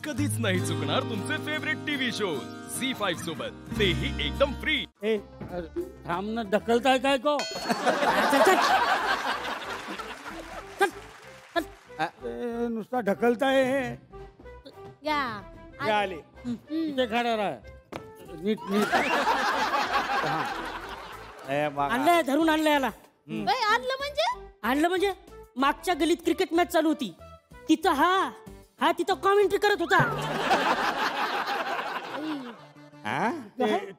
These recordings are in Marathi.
कधीच नाही चुकणार तुमचे फेवरेट टीव्ही शो झी5 सोबत, तेही एकदम फ्री. ए थांबणं ढकलताय काय को? नुसता ढकलताय हे. या आले इथे खडा राहा. नीट नीट आणलंय, धरून आणलंय याला. आणलं म्हणजे मागच्या गलीत क्रिकेट मॅच चालू होती, तिथं हा तिथं कॉमेंट्री करत होता.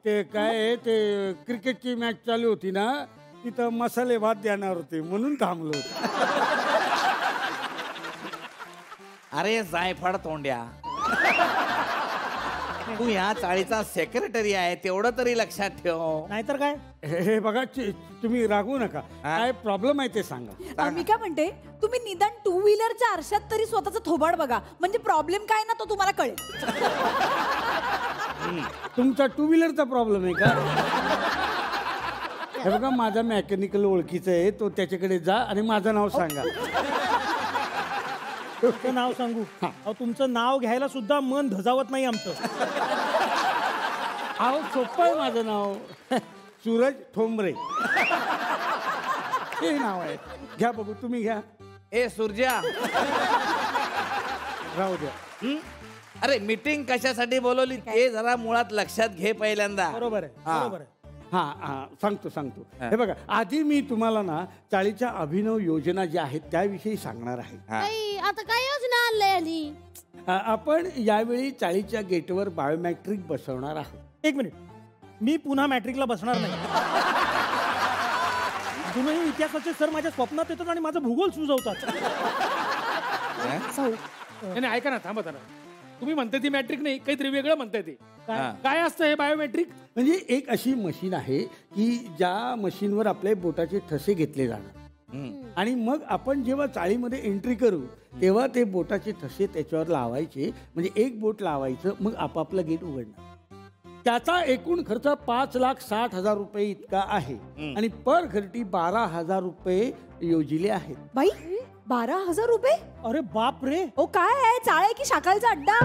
ते काय ते क्रिकेटची मॅच चालू होती ना, तिथं मसाले भात देणार होते म्हणून थांबलो होतो. अरे जायफळ तोंड्या, तू या चाळीचा सेक्रेटरी आहे, तेवढं तरी लक्षात ठेव. नाहीतर काय. हे बघा तुम्ही रागवू नका, काय प्रॉब्लेम आहे ते सांगा. मी काय म्हणते, तुम्ही निदान टू व्हीलरच्या आरशात तरी स्वतःचं थोबाड बघा, म्हणजे प्रॉब्लेम काय ना तो तुम्हाला कळेल. तुमचा टू व्हीलरचा प्रॉब्लेम आहे का? हे बघा माझा मेकॅनिकल ओळखीचा आहे, तो त्याच्याकडे जा आणि माझं नाव सांगा. तुमचं नाव सांगू? तुमचं नाव घ्यायला सुद्धा मन धजावत नाही आमचं. अहो सोपं आहे माझं नाव, सूरज ठोंबरे हे नाव आहे. घ्या बघू, तुम्ही घ्या. ए सूर्या, राहू द्या. अरे मीटिंग कशासाठी बोलवली ते जरा मुळात लक्षात घे पहिल्यांदा. बरोबर आहे, बरोबर आहे. हा सांगतो. हे बघा, आधी मी तुम्हाला ना चाळीच्या अभिनव योजना ज्या आहेत त्याविषयी सांगणार आहे. आता काय योजना आणलंय? आपण यावेळी चाळीच्या गेटवर बायोमॅट्रिक बसवणार आहोत. एक मिनिट, मी पुन्हा मॅट्रिकला बसणार नाही. अजूनही इतिहासाचे सर माझ्या स्वप्नात येतात आणि माझं भूगोल सुचवतात. नाही ऐका ना, थांबा. तुम्ही म्हणते ती मॅट्रिक नाही, काहीतरी वेगळं म्हणताय ते. काय असतं हे बायोमेट्रिक? म्हणजे एक अशी मशीन आहे की ज्या मशीनवर आपले बोटाचे ठसे घेतले जाणार आणि मग आपण जेव्हा चाळीमध्ये एंट्री करू तेव्हा ते बोटाचे ठसे त्याच्यावर लावायचे. म्हणजे एक बोट लावायचं, मग आपापलं गेट उघडणार. त्याचा एकूण खर्च 5,60,000 रुपये इतका आहे आणि पर घरटी 12,000 रुपये योजिले आहेत. बाई 12,000 रुपये? अरे बाप रे. ओ काय आहे, चाळे की शाकालचा अड्डा?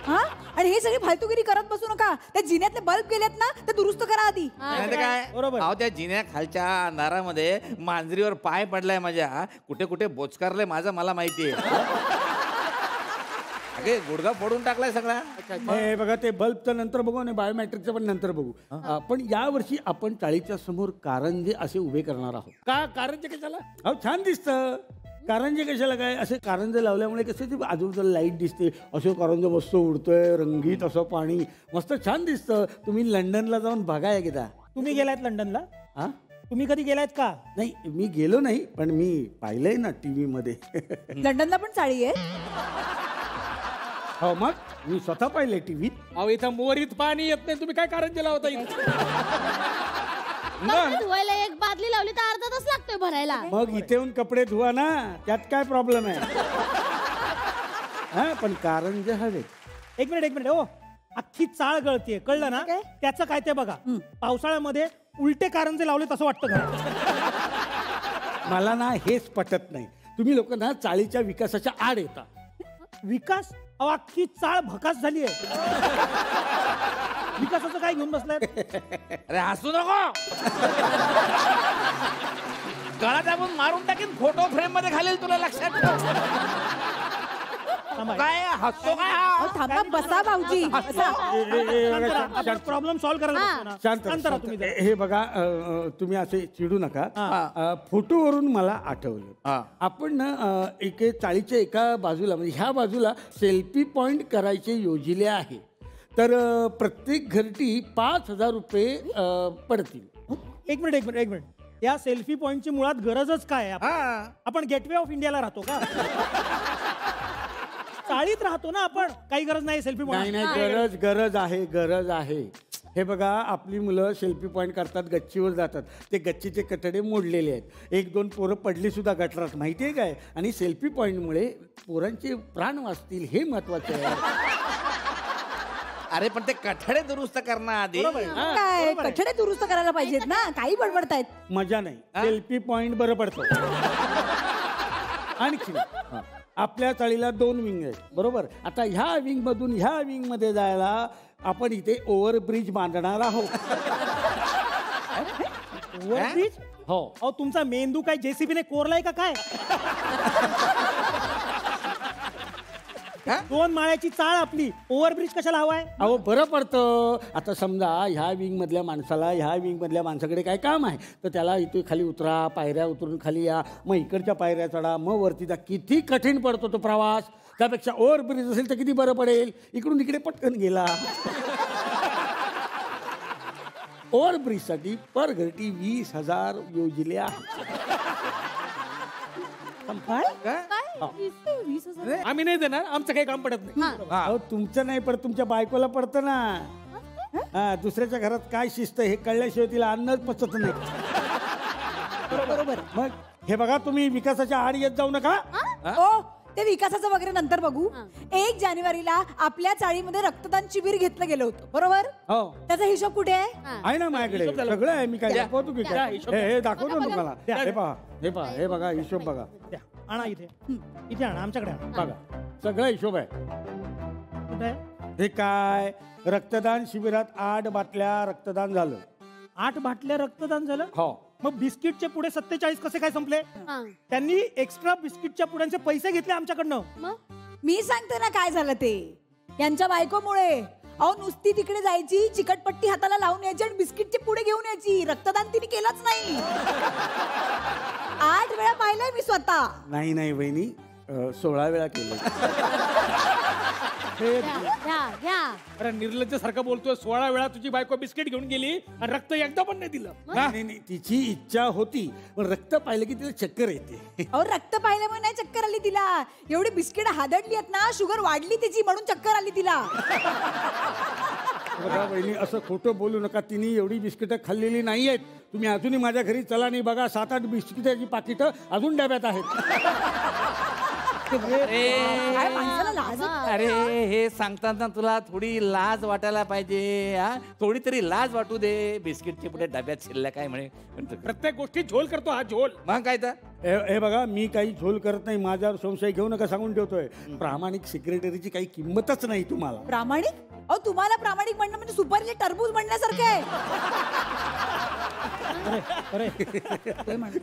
हा, आणि हे सगळी फालतूगिरी करत बसू नका. त्या जिन्यातले बल्ब गेलेत ना, ते दुरुस्त करा आधी. काय बरोबर. अहो त्या जिन्या खालच्या अंधारामध्ये मांजरीवर पाय पडलाय माझ्या, कुठे कुठे बोचकारलंय माझं मला माहितीये. अगे गुडघा फोडून टाकलाय सगळा. हे बघा, ते बल्बचं नंतर बघू आणि बायोमॅट्रिकचं पण नंतर बघू. पण यावर्षी आपण चाळीच्या समोर कारंजे असे उभे करणार आहोत. का कारंजे कशाला? अहो छान दिसतं. कारंजे कशाला काय, असे कारंजे लावल्यामुळे कसं ते आजूबाजूला लाईट दिसते, असं कारंजे मस्त उडतोय, रंगीत असं पाणी मस्त छान दिसतं. तुम्ही लंडनला जाऊन बघा एकदा. तुम्ही गेलायत लंडनला? हा, तुम्ही कधी गेलायत का? नाही मी गेलो नाही, पण मी पाहिलंय ना टीव्ही मध्ये. लंडनला पण चाळी आहे? हो मग मी स्वतः पाहिलंय टीव्हीत. अहो इथं मोरीत पाणी येत नाही, तुम्ही काय कारंजे लावता इथं? धुवायला एक बादली लावली तर अर्धा तास लागतोय भरायला. मग इथे येऊन कपडे धुवा ना, त्यात काय प्रॉब्लेम आहे? हा, पण कारंजे हवे. एक मिनिट हो, अख्खी चाळ गळतीये, कळलं ना? त्याचं काय ते बघा. पावसाळ्यामध्ये उलटे कारंजे लावले तसं वाटतं घरात. मला ना हेच पटत नाही. तुम्ही लोक ना चाळीच्या विकासाच्या आड येता. विकास? अहो अख्खी चाळ भकास झाली आहे. विकासाचं काय घेऊन बसलाय? अरे हसू नको, गळा दाबून मारून टाकीन, फोटो फ्रेम मध्ये घालेल तुला, लक्षात ठेव. काय हसतो काय? थांबा, बसा भाऊजी. प्रॉब्लेम सॉल्व्ह करायला. शांत तुम्ही. हे बघा, तुम्ही असे चिडू नका. फोटोवरून मला आठवलं, आपण ना चाळीच्या एका बाजूला म्हणजे ह्या बाजूला सेल्फी पॉइंट करायचे योजिले आहे. तर प्रत्येक घरटी 5,000 रुपये पडतील. एक मिनिट. या सेल्फी पॉइंटची मुळात गरजच काय? आपण गेटवे ऑफ इंडियाला राहतो का? चाळीत राहतो ना आपण, काही गरज नाही सेल्फी पॉइंट. नाही, गरज आहे. हे बघा, आपली मुलं सेल्फी पॉइंट करतात, गच्चीवर जातात, ते गच्चीचे कठडे मोडलेले आहेत. 1-2 पोरं पडली सुद्धा गटरात, माहितीये काय? आणि सेल्फी पॉइंटमुळे पोरांचे प्राण वाचतील, हे महत्वाचे आहे. अरे पण ते कठडे दुरुस्त करणं आधी. काय कठडे दुरुस्त करायला पाहिजेत ना, काही बडबडतायत. मजा नाही, सेल्फी पॉइंट बरं पडतं. आणखी आपल्या चाळीला 2 विंग आहेत बरोबर. आता ह्या विंग मधून ह्या विंग मध्ये जायला आपण इथे ओव्हरब्रिज बांधणार आहोत. ओव्हरब्रिज? हो. अहो तुमचा मेंदू काय जेसीबीने कोरलाय का काय? 2 माळ्याची चाळ आपली, ओव्हरब्रिज कशाला हवाय? अहो बरं पडतं. आता समजा ह्या विंग मधल्या माणसाला ह्या विंग मधल्या माणसाकडे काय काम आहे तर त्याला इथे खाली उतरा, पायऱ्या उतरून खाली या, मग इकडच्या पायऱ्या चढा, मग वरती जा. किती कठीण पडतो तो प्रवास. त्यापेक्षा ओव्हरब्रिज असेल तर किती बरं पडेल. इकडून इकडे पटकन गेला. ओव्हरब्रिजसाठी पर घरटी 20,000 योजले आहेत. काय? आम्ही नाही देणार, आमचं काही काम पडत नाही. अहो तुमचं नाही पण तुमच्या बायकोला पडतं ना. हा, दुसऱ्याच्या घरात काय शिस्त हे कळल्याशिवाय तिला अन्नच पचत नाही. बरोबर. मग हे बघा तुम्ही विकासाच्या आड येत जाऊ नका. ओ ते विकासाचं वगैरे नंतर बघू. 1 जानेवारीला आपल्या चाळीमध्ये रक्तदान शिबिर घेतलं गेलं होतं बरोबर. हो त्याचा हिशोब कुठे आहे? आहे ना माझ्याकडे सगळं आहे. मी काय दाखवतो की काय? हे दाखवतो ना तुम्हाला. हे पहा हे पहा हे बघा हिशोब बघा. द्या, आणा इथे. इथे आणा, आमच्याकडे आणा. बघा सगळा हिशोब आहे. कुठे आहे? हे काय रक्तदान शिबिरात 8 बाटल्या रक्तदान झालं. 8 बाटल्या रक्तदान झालं. हो मग बिस्किटचे पुढे 47 कसे काय संपले? त्यांनी एक्स्ट्रा बिस्किटच्या पुड्यांचे पैसे घेतले आमच्याकडनं. मी सांगते ना काय झालं ते. यांच्या बायकोमुळे. अहो नुसती तिकडे जायची, चिकटपट्टी हाताला लावून यायची आणि बिस्किटचे पुढे घेऊन यायची. रक्तदान तिने केलंच नाही. 8 वेळा पाहिलंय मी स्वतः. नाही नाही वहिनी 16 वेळा केलं. अरे निर्लज्ज सारखं बोलतोय. 16 वेळा तुझी बायको बिस्किट घेऊन गेली आणि रक्त एकदा पण नाही दिलं. नाही नाही तिची इच्छा होती पण रक्त पाहिलं की तिला चक्कर येते. अहो रक्त पाहिल्यामुळे नाही चक्कर आली तिला. एवढी बिस्किट हादडली आहेत ना, शुगर वाढली तिची म्हणून चक्कर आली तिला. बघा बहिणी असं खोटं बोलू नका. तिने एवढी बिस्किटं खाल्लेली नाही आहेत. तुम्ही अजूनही माझ्या घरी चला नाही बघा 7-8 बिस्किटाची पाकिटं अजून डब्यात आहेत. काय माणसाला लाज आहे? अरे हे सांगताना तुला थोडी लाज वाटायला पाहिजे. हा थोडी तरी लाज वाटू दे. बिस्किटचे पुढे डब्यात शिरल्या काय म्हणे. प्रत्येक गोष्टी झोल करतो हा झोल. मग काय तर हे बघा मी काही झोल करत नाही. माझ्यावर संशय घेऊ नका सांगून ठेवतोय. प्रामाणिक सेक्रेटरीची काही किंमतच नाही तुम्हाला. प्रामाणिक? अहो तुम्हाला प्रामाणिक म्हणणं म्हणजे सुपारीला टरबूज म्हणण्यासारखं आहे.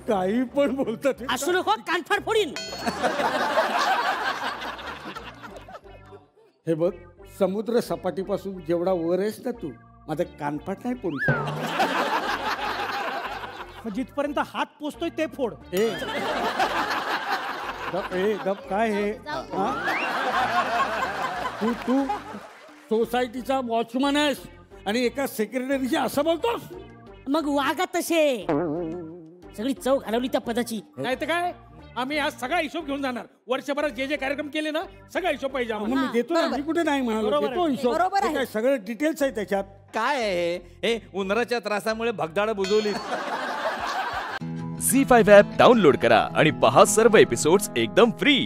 काही पण बोलतात. असू नको, कानफाड फोडीन. हे बघ समुद्र सपाटीपासून जेवढा वर आहेस ना तू माझं कानपाट नाही पडू शकत. मग जिथपर्यंत हात पोचतोय ते फोड. गप काय हे हा? तू सोसायटीचा वॉचमन आहेस आणि एका सेक्रेटरीची असं बोलतोस. मग वागा तसे. सगळी चव घालवली त्या पदाची. नाही तर काय, आम्ही आज सगळा हिशोब घेऊन जाणार. वर्षभरात जे जे कार्यक्रम केले ना सगळा हिशोब पाहिजे मग आम्हाला. मी देतो ना. मी कुठे नाही म्हणालो. बरोबर देतो आहे. हिशोब. बरोबर हे आहे. काय सगळं डिटेल्स आहे त्याच्यात. काय आहे हे उन्हाच्या त्रासामुळे भगदाड बुजवली. झी5 ॲप डाउनलोड करा आणि पहा सर्व एपिसोड्स एकदम फ्री.